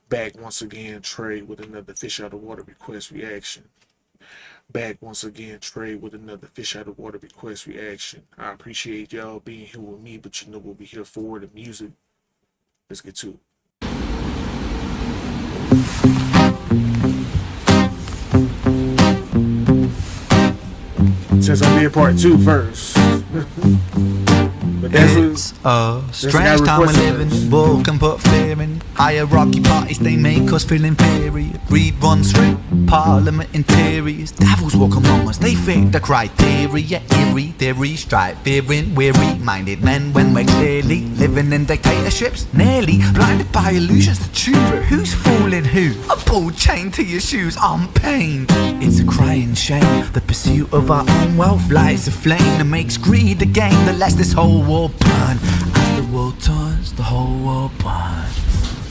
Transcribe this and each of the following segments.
Back once again, Trey with another fish out of water request reaction. Back once again, Trey with another fish out of water request reaction. I appreciate y'all being here with me, but you know what we're here for, the music. Let's get to it. Since I did part 2 first. But it's a strange time we're living. War can put fear in. Hierarchy parties, they make us feel inferior. Greed runs through parliament interiors. Devils walk among us, they fit the criteria. Eerie theory, strife, fearing, weary-minded men when we're clearly living in dictatorships. Nearly blinded by illusions to choose, but who's fooling who? A ball chained to your shoes, I'm pained. It's a crying shame. The pursuit of our own wealth lights a flame that makes greed a game that lets this whole war burn. As the world turns, the whole world burns.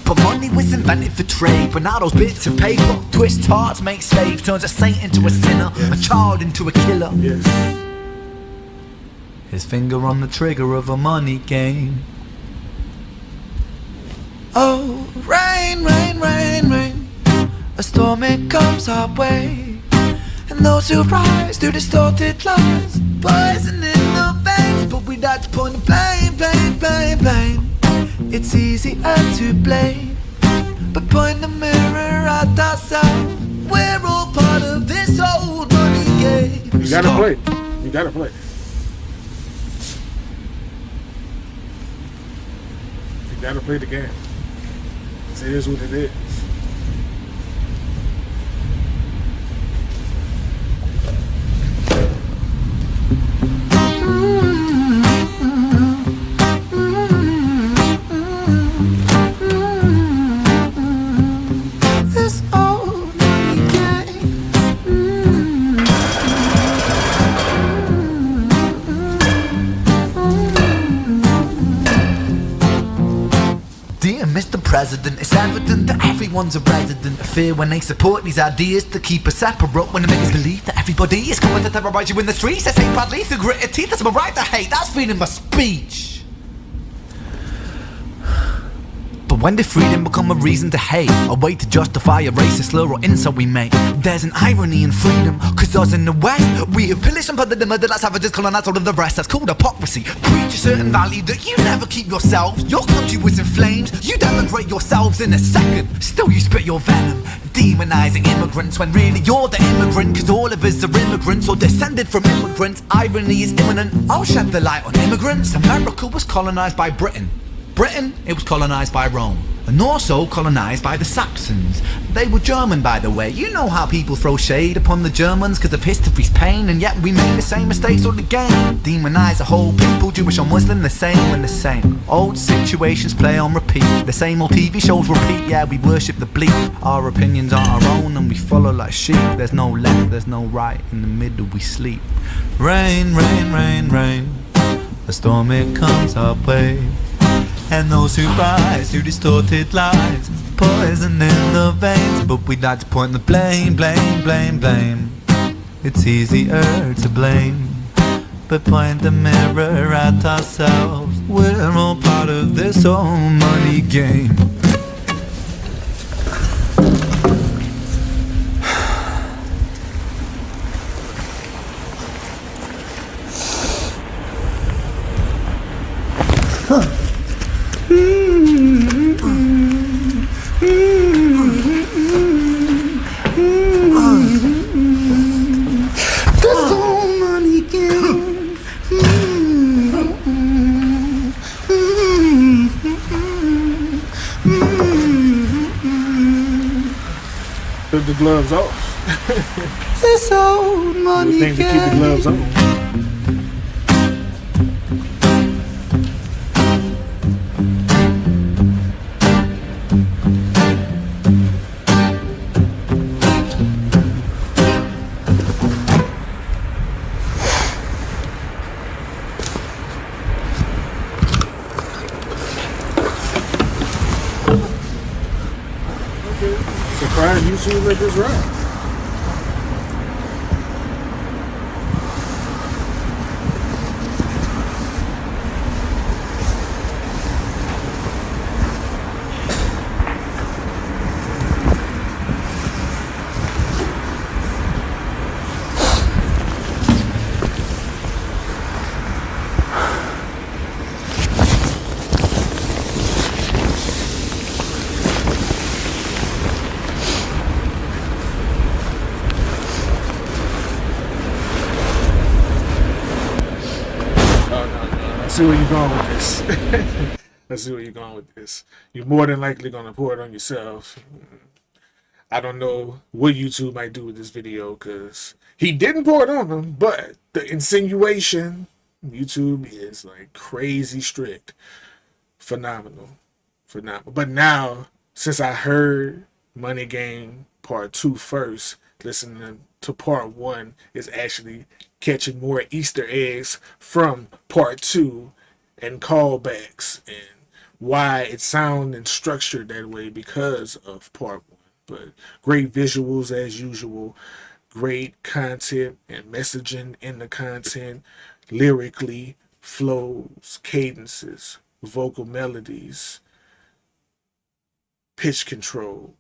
But money was invented for trade, but now those bits of paper twist hearts, make slaves, turns a saint into a sinner, a child into a killer. His finger on the trigger of a money game. Oh, rain, rain, rain, rain, a storm it comes our way, and those who rise to distorted lies, poison in the veins. But we like to point the blame, blame, blame, blame. It's easier to blame, but point the mirror at ourselves. We're all part of this old money game. You gotta play. You gotta play. You gotta play the game. It is what it is. Mr. President, it's evident that everyone's a resident of fear when they support these ideas to keep us separate, when they make us believe that everybody is coming to terrorize you in the streets. They say badly through gritted teeth, that's my right to hate, that's freedom of speech. But when did freedom become a reason to hate? A way to justify a racist slur or insult we make? There's an irony in freedom, cause us in the West, we have pillaged and plundered the murder that savages colonized all of the rest. That's called hypocrisy. Preach a certain value that you never keep yourselves. Your country was in flames, you denigrate yourselves in a second. Still you spit your venom, demonizing immigrants, when really you're the immigrant, cause all of us are immigrants or descended from immigrants. Irony is imminent, I'll shed the light on immigrants. America was colonized by Britain. Britain, it was colonized by Rome, and also colonized by the Saxons. They were German, by the way. You know how people throw shade upon the Germans because of history's pain, and yet we make the same mistakes all again. Demonize a whole people, Jewish or Muslim, the same and the same. Old situations play on repeat, the same old TV shows repeat. Yeah, we worship the bleak, our opinions are our own and we follow like sheep. There's no left, there's no right, in the middle we sleep. Rain, rain, rain, rain, a storm it comes our way, and those who rise to distorted lies, poison in the veins. But we like to point the blame, blame, blame, blame. It's easier to blame, but point the mirror at ourselves. We're all part of this whole money game. Took the gloves off. This old money you would think to keep the gloves on. Surprised you two let this ride. see where you're going with this. Let's see where you're going with this. You're more than likely gonna pour it on yourself. I don't know what YouTube might do with this video because he didn't pour it on him, but the insinuation, YouTube is like crazy strict. Phenomenal. Phenomenal. But now, since I heard Money Game Part 2 first, listening to Part 1 is actually catching more Easter eggs from Part 2 and callbacks and why it sounded and structured that way because of Part 1. But great visuals as usual, great content and messaging in the content, lyrically, flows, cadences, vocal melodies, pitch control,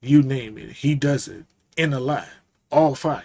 you name it. He does it in a lot. All fire.